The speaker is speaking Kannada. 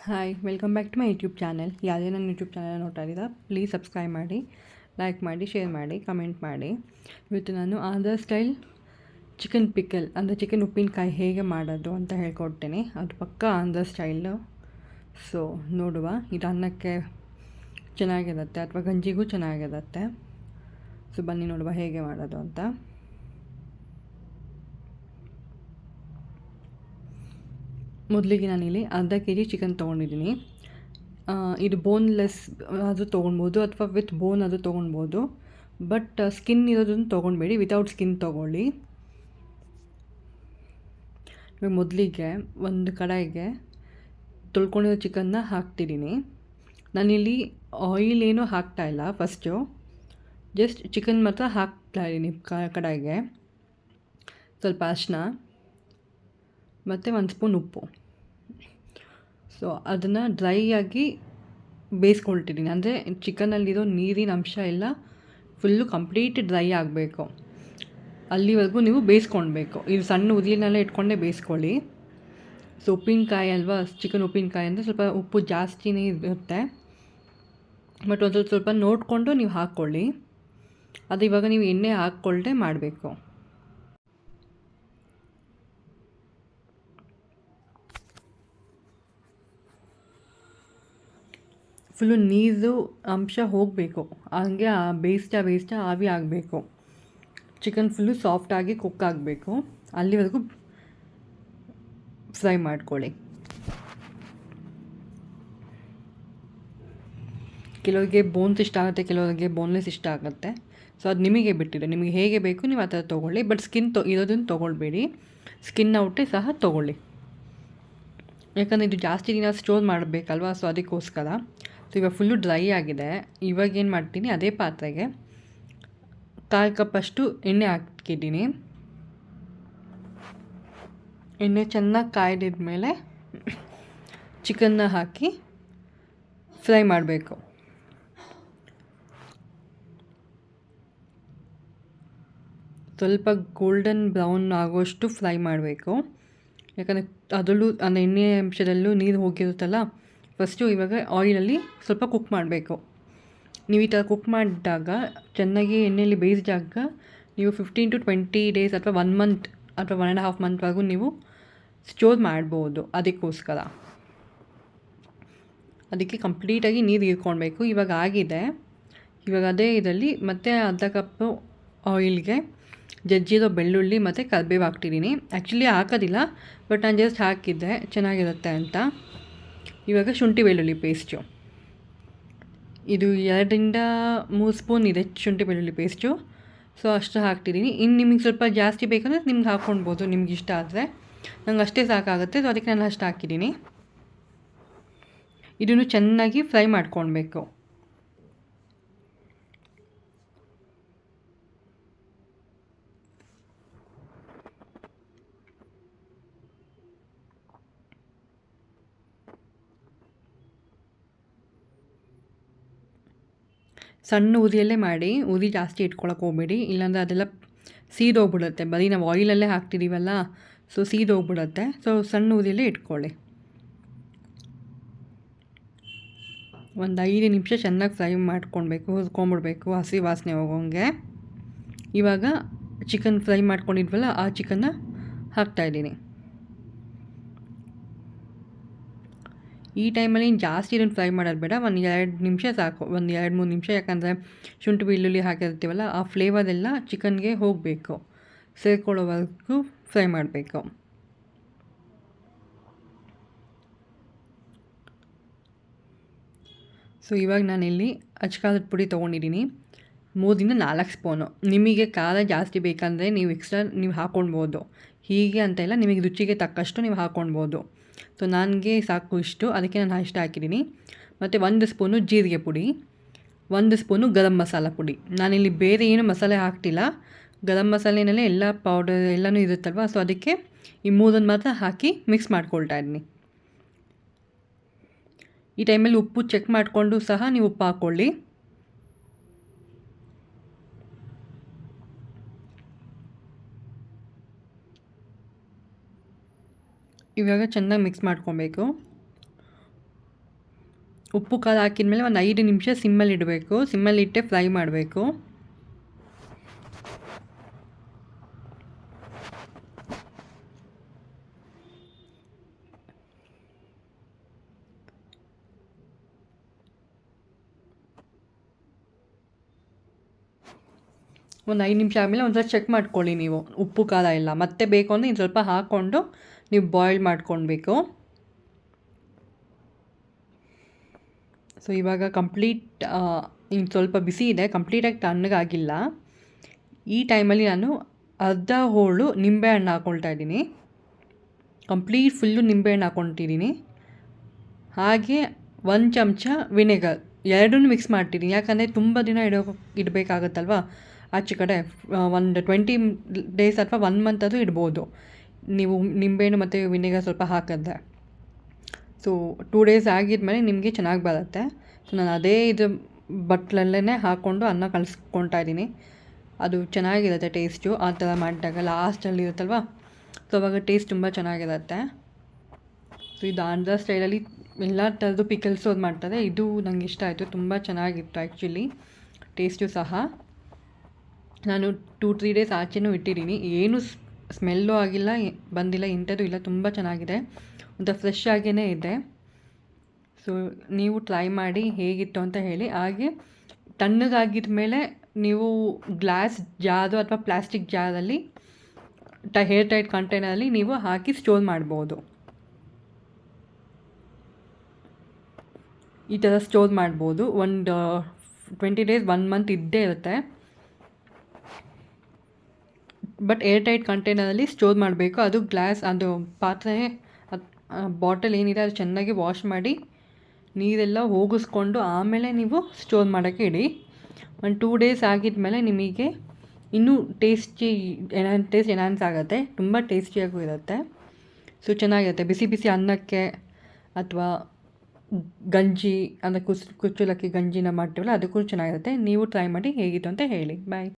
Hi welcome back to my YouTube channel. ಯಾವುದೇ ನನ್ನ ಯೂಟ್ಯೂಬ್ ಚಾನಲ್ ನೋಡ್ತಾ ಇದ್ದೀರಾ ಪ್ಲೀಸ್ ಸಬ್ಸ್ಕ್ರೈಬ್ ಮಾಡಿ, ಲೈಕ್ ಮಾಡಿ, ಶೇರ್ ಮಾಡಿ, ಕಮೆಂಟ್ ಮಾಡಿ. ಇವತ್ತು ನಾನು ಆಂಧ್ರ ಸ್ಟೈಲ್ ಚಿಕನ್ ಪಿಕಲ್ ಅಂದರೆ ಚಿಕನ್ ಉಪ್ಪಿನಕಾಯಿ ಹೇಗೆ ಮಾಡೋದು ಅಂತ ಹೇಳ್ಕೊಡ್ತೇನೆ. ಅದು ಪಕ್ಕಾ ಆಂಧ್ರ ಸ್ಟೈಲು. ಸೊ ನೋಡುವ, ಇದು ಅನ್ನಕ್ಕೆ ಚೆನ್ನಾಗಿರುತ್ತೆ ಅಥವಾ ಗಂಜಿಗೂ ಚೆನ್ನಾಗಿರುತ್ತೆ. ಸೊ ಬನ್ನಿ ನೋಡುವ ಹೇಗೆ ಮಾಡೋದು ಅಂತ. ಮೊದಲಿಗೆ ನಾನಿಲ್ಲಿ ಅರ್ಧ ಕೆ ಜಿ ಚಿಕನ್ ತೊಗೊಂಡಿದ್ದೀನಿ. ಇದು ಬೋನ್ಲೆಸ್ ಅದು ತೊಗೊಳ್ಬೋದು ಅಥವಾ ವಿತ್ ಬೋನ್ ಅದು ತೊಗೊಳ್ಬೋದು. ಬಟ್ ಸ್ಕಿನ್ ಇರೋದನ್ನು ತೊಗೊಳ್ಬೇಡಿ, ವಿತೌಟ್ ಸ್ಕಿನ್ ತೊಗೊಳ್ಳಿ. ಇವಾಗ ಮೊದಲಿಗೆ ಒಂದು ಕಡಾಯಿಗೆ ತೊಳ್ಕೊಂಡಿರೋ ಚಿಕನ್ನ ಹಾಕ್ತಿದ್ದೀನಿ. ನಾನಿಲ್ಲಿ ಆಯಿಲ್ ಏನೂ ಹಾಕ್ತಾಯಿಲ್ಲ. ಫಸ್ಟು ಜಸ್ಟ್ ಚಿಕನ್ ಮಾತ್ರ ಹಾಕ್ತಾಯಿದ್ದೀನಿ ಕಡಾಯಿಗೆ. ಸ್ವಲ್ಪ ಅರಿಶಿನ ಮತ್ತು 1 ಸ್ಪೂನ್ ಉಪ್ಪು. ಸೊ ಅದನ್ನು ಡ್ರೈ ಆಗಿ ಬೇಯಿಸ್ಕೊಳ್ತಿದ್ದೀನಿ. ಅಂದರೆ ಚಿಕನಲ್ಲಿರೋ ನೀರಿನ ಅಂಶ ಎಲ್ಲ ಫುಲ್ಲು ಕಂಪ್ಲೀಟ್ ಡ್ರೈ ಆಗಬೇಕು. ಅಲ್ಲಿವರೆಗೂ ನೀವು ಬೇಯಿಸ್ಕೊಳ್ಬೇಕು. ಇದು ಸಣ್ಣ ಉರಿಯನ್ನೆಲ್ಲ ಇಟ್ಕೊಂಡೇ ಬೇಯಿಸ್ಕೊಳ್ಳಿ. ಸೊ ಉಪ್ಪಿನಕಾಯಿ ಅಲ್ವಾ, ಚಿಕನ್ ಉಪ್ಪಿನಕಾಯಿ ಅಂದರೆ ಸ್ವಲ್ಪ ಉಪ್ಪು ಜಾಸ್ತಿನೇ ಇರುತ್ತೆ. ಬಟ್ ಒಂದು ಸ್ವಲ್ಪ ನೋಡಿಕೊಂಡು ನೀವು ಹಾಕ್ಕೊಳ್ಳಿ. ಅದು ಇವಾಗ ನೀವು ಎಣ್ಣೆ ಹಾಕ್ಕೊಳ್ದೆ ಮಾಡಬೇಕು. ಫುಲ್ಲು ನೀರು ಅಂಶ ಹೋಗಬೇಕು. ಹಂಗೆ ಬೇಯಿಸ್ತಾ ಆವಿ ಆಗಬೇಕು. ಚಿಕನ್ ಫುಲ್ಲು ಸಾಫ್ಟಾಗಿ ಕುಕ್ ಆಗಬೇಕು. ಅಲ್ಲಿವರೆಗೂ ಫ್ರೈ ಮಾಡ್ಕೊಳ್ಳಿ. ಕೆಲವರಿಗೆ ಬೋನ್ಸ್ ಇಷ್ಟ ಆಗುತ್ತೆ, ಕೆಲವರಿಗೆ ಬೋನ್ಲೆಸ್ ಇಷ್ಟ ಆಗುತ್ತೆ. ಸೊ ಅದು ನಿಮಗೆ ಬಿಟ್ಟಿದೆ, ನಿಮಗೆ ಹೇಗೆ ಬೇಕು ನೀವು ಆ ಥರ ತೊಗೊಳ್ಳಿ. ಬಟ್ ಸ್ಕಿನ್ ಇರೋದನ್ನು ತೊಗೊಳ್ಬೇಡಿ, ಸ್ಕಿನ್ ಔಟೇ ಸಹ ತೊಗೊಳ್ಳಿ. ಯಾಕಂದರೆ ಇದು ಜಾಸ್ತಿ ದಿನ ಸ್ಟೋರ್ ಮಾಡಬೇಕಲ್ವ, ಸೊ ಅದಕ್ಕೋಸ್ಕರ. ಸೊ ಇವಾಗ ಫುಲ್ಲು ಡ್ರೈ ಆಗಿದೆ. ಇವಾಗ ಏನು ಮಾಡ್ತೀನಿ, ಅದೇ ಪಾತ್ರೆಗೆ 1/4 ಕಪ್ಪಷ್ಟು ಎಣ್ಣೆ ಹಾಕಿದ್ದೀನಿ. ಎಣ್ಣೆ ಚೆನ್ನಾಗಿ ಕಾಯ್ದಿದ ಮೇಲೆ ಚಿಕನ್ನ ಹಾಕಿ ಫ್ರೈ ಮಾಡಬೇಕು. ಸ್ವಲ್ಪ ಗೋಲ್ಡನ್ ಬ್ರೌನ್ ಆಗೋಷ್ಟು ಫ್ರೈ ಮಾಡಬೇಕು. ಯಾಕಂದರೆ ಅದರಲ್ಲೂ அந்த ಎಣ್ಣೆ ಅಂಶದಲ್ಲೂ ನೀರು ಹೋಗಿರುತ್ತಲ್ಲ. ಫಸ್ಟು ಇವಾಗ ಆಯಿಲಲ್ಲಿ ಸ್ವಲ್ಪ ಕುಕ್ ಮಾಡಬೇಕು. ನೀವು ಈ ಥರ ಕುಕ್ ಮಾಡಿದಾಗ, ಚೆನ್ನಾಗಿ ಎಣ್ಣೆಯಲ್ಲಿ ಬೇಯಿಸಿದಾಗ ನೀವು 15 to 20 ಡೇಸ್ ಅಥವಾ 1 ಮಂತ್ ಅಥವಾ 1.5 ಮಂತ್ವರೆಗೂ ನೀವು ಸ್ಟೋರ್ ಮಾಡ್ಬೋದು. ಅದಕ್ಕೋಸ್ಕರ ಅದಕ್ಕೆ ಕಂಪ್ಲೀಟಾಗಿ ನೀರು ಹೀರ್ಕೊಳ್ಬೇಕು. ಇವಾಗ ಆಗಿದೆ. ಇವಾಗ ಅದೇ ಇದರಲ್ಲಿ ಮತ್ತೆ ಅರ್ಧ ಕಪ್ಪು ಆಯಿಲ್ಗೆ ಜಜ್ಜಿರೋ ಬೆಳ್ಳುಳ್ಳಿ ಮತ್ತು ಕರಿಬೇವು ಹಾಕ್ತಿದ್ದೀನಿ. ಆ್ಯಕ್ಚುಲಿ ಹಾಕೋದಿಲ್ಲ, ಬಟ್ ನಾನು ಜಸ್ಟ್ ಹಾಕಿದ್ದೆ ಚೆನ್ನಾಗಿರುತ್ತೆ ಅಂತ. ಇವಾಗ ಶುಂಠಿ ಬೆಳ್ಳುಳ್ಳಿ ಪೇಸ್ಟು, ಇದು 2-3 ಸ್ಪೂನ್ ಇದೆ ಶುಂಠಿ ಬೆಳ್ಳುಳ್ಳಿ ಪೇಸ್ಟು. ಸೊ ಅಷ್ಟು ಹಾಕ್ತಿದ್ದೀನಿ. ಇನ್ನು ನಿಮಗೆ ಸ್ವಲ್ಪ ಜಾಸ್ತಿ ಬೇಕಂದರೆ ನಿಮ್ಗೆ ಹಾಕ್ಕೊಳ್ಬೋದು, ನಿಮ್ಗೆ ಇಷ್ಟ ಆದರೆ. ನಂಗೆ ಅಷ್ಟೇ ಸಾಕಾಗುತ್ತೆ, ಸೊ ಅದಕ್ಕೆ ನಾನು ಅಷ್ಟು ಹಾಕಿದ್ದೀನಿ. ಇದನ್ನು ಚೆನ್ನಾಗಿ ಫ್ರೈ ಮಾಡ್ಕೊಳ್ಬೇಕು. ಸಣ್ಣ ಉರಿಯಲ್ಲೇ ಮಾಡಿ, ಉರಿ ಜಾಸ್ತಿ ಇಟ್ಕೊಳಕ್ಕೆ ಹೋಗಬೇಡಿ, ಇಲ್ಲಾಂದರೆ ಅದೆಲ್ಲ ಸೀದೋಗ್ಬಿಡುತ್ತೆ. ಬರೀ ನಾವು ಆಯಿಲಲ್ಲೇ ಹಾಕ್ತಿದ್ದೀವಲ್ಲ, ಸೊ ಸೀದೋಗ್ಬಿಡುತ್ತೆ. ಸೊ ಸಣ್ಣ ಉರಿಯಲ್ಲೇ ಇಟ್ಕೊಳ್ಳಿ. ಒಂದು 5 ನಿಮಿಷ ಚೆನ್ನಾಗಿ ಫ್ರೈ ಮಾಡ್ಕೊಳ್ಬೇಕು, ಹುರ್ಕೊಂಬಿಡ್ಬೇಕು ಹಸಿ ವಾಸನೆ ಹೋಗೋಂಗೆ. ಇವಾಗ ಚಿಕನ್ ಫ್ರೈ ಮಾಡ್ಕೊಂಡಿದ್ವಲ್ಲ, ಆ ಚಿಕನ್ನ ಹಾಕ್ತಾಯಿದ್ದೀನಿ. ಈ ಟೈಮಲ್ಲಿ ಜಾಸ್ತಿ ಇದನ್ನು ಫ್ರೈ ಮಾಡೋದು ಬೇಡ, 1-2 ನಿಮಿಷ ಸಾಕು, 1-2-3 ನಿಮಿಷ. ಯಾಕಂದರೆ ಶುಂಠಿ ಬೆಳ್ಳುಳ್ಳಿ ಹಾಕಿರ್ತೀವಲ್ಲ, ಆ ಫ್ಲೇವರೆಲ್ಲ ಚಿಕನ್ಗೆ ಹೋಗಬೇಕು, ಸೇರ್ಕೊಳ್ಳೋವರೆಗೂ ಫ್ರೈ ಮಾಡಬೇಕು. ಸೊ ಇವಾಗ ನಾನಿಲ್ಲಿ ಅಚ್ಕಾರದ ಪುಡಿ ತೊಗೊಂಡಿದ್ದೀನಿ, 3-4 ಸ್ಪೂನು. ನಿಮಗೆ ಖಾರ ಜಾಸ್ತಿ ಬೇಕಂದರೆ ನೀವು ಎಕ್ಸ್ಟ್ರಾ ನೀವು ಹಾಕ್ಕೊಳ್ಬೋದು. ಹೀಗೆ ಅಂತ ಇಲ್ಲ, ನಿಮಗೆ ರುಚಿಗೆ ತಕ್ಕಷ್ಟು ನೀವು ಹಾಕ್ಕೊಳ್ಬೋದು. ಸೊ ನನಗೆ ಸಾಕು ಇಷ್ಟು, ಅದಕ್ಕೆ ನಾನು ಅಷ್ಟು ಹಾಕಿದ್ದೀನಿ. ಮತ್ತು 1 ಸ್ಪೂನು ಜೀರಿಗೆ ಪುಡಿ, 1 ಸ್ಪೂನು ಗರಂ ಮಸಾಲ ಪುಡಿ. ನಾನಿಲ್ಲಿ ಬೇರೆ ಏನು ಮಸಾಲೆ ಹಾಕ್ತಿಲ್ಲ, ಗರಂ ಮಸಾಲೆನಲ್ಲೇ ಎಲ್ಲ ಪೌಡರ್ ಎಲ್ಲನೂ ಇರುತ್ತಲ್ವ. ಸೊ ಅದಕ್ಕೆ ಈ 3 ಮಾತ್ರ ಹಾಕಿ ಮಿಕ್ಸ್ ಮಾಡ್ಕೊಳ್ತಾ ಇದ್ದೀನಿ. ಈ ಟೈಮಲ್ಲಿ ಉಪ್ಪು ಚೆಕ್ ಮಾಡಿಕೊಂಡು ಸಹ ನೀವು ಉಪ್ಪು ಹಾಕ್ಕೊಳ್ಳಿ. ಇವಾಗ ಚೆನ್ನಾಗಿ ಮಿಕ್ಸ್ ಮಾಡ್ಕೊಬೇಕು. ಉಪ್ಪು ಖಾರ ಹಾಕಿದ್ಮೇಲೆ ಒಂದು 5 ನಿಮಿಷ ಸಿಮ್ಮಲ್ಲಿ ಇಡಬೇಕು. ಸಿಮ್ಮಲ್ಲಿ ಇಟ್ಟೆ ಫ್ರೈ ಮಾಡಬೇಕು. ಒಂದು 5 ನಿಮಿಷ ಆದಮೇಲೆ ಒಂದು ಸಲ ಚೆಕ್ ಮಾಡ್ಕೊಳ್ಳಿ ನೀವು ಉಪ್ಪು ಖಾರ ಎಲ್ಲ. ಮತ್ತೆ ಬೇಕು ಅಂದರೆ ಇನ್ನು ಸ್ವಲ್ಪ ಹಾಕ್ಕೊಂಡು ನೀವು ಬಾಯ್ಲ್ ಮಾಡ್ಕೊಳ್ಬೇಕು. ಸೊ ಇವಾಗ ಕಂಪ್ಲೀಟ್ ಇನ್ನು ಸ್ವಲ್ಪ ಬಿಸಿ ಇದೆ, ಕಂಪ್ಲೀಟಾಗಿ ತಣ್ಣಗಾಗಿಲ್ಲ. ಈ ಟೈಮಲ್ಲಿ ನಾನು ಅರ್ಧ ಹೋಳು ನಿಂಬೆಹಣ್ಣು ಹಾಕ್ಕೊಳ್ತಾ ಇದ್ದೀನಿ. ಕಂಪ್ಲೀಟ್ ಫುಲ್ಲು ನಿಂಬೆಹಣ್ಣು ಹಾಕ್ಕೊಳ್ತಿದ್ದೀನಿ. ಹಾಗೆ 1 ಚಮಚ ವಿನೆಗರ್, ಎರಡನ್ನೂ ಮಿಕ್ಸ್ ಮಾಡ್ತಿದ್ದೀನಿ. ಯಾಕಂದರೆ ತುಂಬ ದಿನ ಇಡಬೇಕಾಗತ್ತಲ್ವ ಆಚೆ ಕಡೆ. ಒಂದು 20 ಡೇಸ್ ಅಥವಾ 1 ಮಂತ್ ಆದರೂ ಇಡ್ಬೋದು ನೀವು ನಿಂಬೆಹಣ್ಣು ಮತ್ತು ವಿನೆಗರ್ ಸ್ವಲ್ಪ ಹಾಕಿದ್ರೆ. ಸೊ 2 ಡೇಸ್ ಆಗಿದ್ಮೇಲೆ ನಿಮಗೆ ಚೆನ್ನಾಗಿ ಬರುತ್ತೆ. ಸೊ ನಾನು ಅದೇ ಬಟ್ಲಲ್ಲೇ ಹಾಕ್ಕೊಂಡು ಅನ್ನ ಕಲಿಸ್ಕೊಳ್ತಾ ಇದ್ದೀನಿ. ಅದು ಚೆನ್ನಾಗಿರುತ್ತೆ ಟೇಸ್ಟು. ಆ ಥರ ಮಾಡಿದಾಗ ಲಾಸ್ಟಲ್ಲಿ ಇರುತ್ತಲ್ವ, ಸೊ ಅವಾಗ ಟೇಸ್ಟ್ ತುಂಬ ಚೆನ್ನಾಗಿರುತ್ತೆ. ಸೊ ಇದು ಆಂಧ್ರ ಸ್ಟೈಲಲ್ಲಿ ಎಲ್ಲ ಥರದ್ದು ಪಿಕಲ್ಸು ಅದು ಮಾಡ್ತಾರೆ. ಇದು ನನಗೆ ಇಷ್ಟ ಆಯಿತು, ತುಂಬ ಚೆನ್ನಾಗಿತ್ತು ಆ್ಯಕ್ಚುಲಿ ಟೇಸ್ಟು ಸಹ. ನಾನು 2-3 ಡೇಸ್ ಆಚೆನೂ ಇಟ್ಟಿದ್ದೀನಿ, ಏನು ಸ್ಮೆಲ್ಲು ಆಗಿಲ್ಲ, ಬಂದಿಲ್ಲ, ಇಂಥದ್ದು ಇಲ್ಲ. ತುಂಬ ಚೆನ್ನಾಗಿದೆ, ಒಂಥರ ಫ್ರೆಶ್ ಆಗೇ ಇದೆ. ಸೊ ನೀವು ಟ್ರೈ ಮಾಡಿ ಹೇಗಿತ್ತು ಅಂತ ಹೇಳಿ. ಹಾಗೆ ತಣ್ಣಗಾಗಿದ ಮೇಲೆ ನೀವು ಗ್ಲಾಸ್ ಜಾರು ಅಥವಾ ಪ್ಲಾಸ್ಟಿಕ್ ಜಾರಲ್ಲಿ ಹೇರ್ ಟೈಟ್ ಕಂಟೈನರಲ್ಲಿ ನೀವು ಹಾಕಿ ಸ್ಟೋರ್ ಮಾಡ್ಬೋದು. ಈ ಥರ ಸ್ಟೋರ್ ಮಾಡ್ಬೋದು. ಒಂದು 20 ಡೇಸ್ 1 ಮಂತ್ ಇದ್ದೇ ಇರುತ್ತೆ. ಬಟ್ ಏರ್ ಟೈಟ್ ಕಂಟೈನರಲ್ಲಿ ಸ್ಟೋರ್ ಮಾಡಬೇಕು. ಅದು ಗ್ಲಾಸ್, ಅದು ಪಾತ್ರೆ, ಬಾಟಲ್ ಏನಿದೆ ಅದು ಚೆನ್ನಾಗಿ ವಾಶ್ ಮಾಡಿ ನೀರೆಲ್ಲ ಹೋಗಿಸ್ಕೊಂಡು ಆಮೇಲೆ ನೀವು ಸ್ಟೋರ್ ಮಾಡೋಕ್ಕೆ ಇಡಿ. ಒಂದು 2 ಡೇಸ್ ಆಗಿದ್ಮೇಲೆ ನಿಮಗೆ ಇನ್ನೂ ಟೇಸ್ಟ್ ಎನ್ಹಾನ್ಸ್ ಆಗುತ್ತೆ, ತುಂಬ ಟೇಸ್ಟಿಯಾಗೂ ಇರುತ್ತೆ. ಸೊ ಚೆನ್ನಾಗಿರುತ್ತೆ ಬಿಸಿ ಬಿಸಿ ಅನ್ನಕ್ಕೆ ಅಥವಾ ಗಂಜಿ ಅಂದರೆ ಕುಚ್ಚಲಕ್ಕಿ ಗಂಜಿನ ಮಾಡ್ತೀವಲ್ಲ ಅದಕ್ಕೂ ಚೆನ್ನಾಗಿರುತ್ತೆ. ನೀವು ಟ್ರೈ ಮಾಡಿ ಹೇಗಿತ್ತು ಅಂತ ಹೇಳಿ. ಬಾಯ್.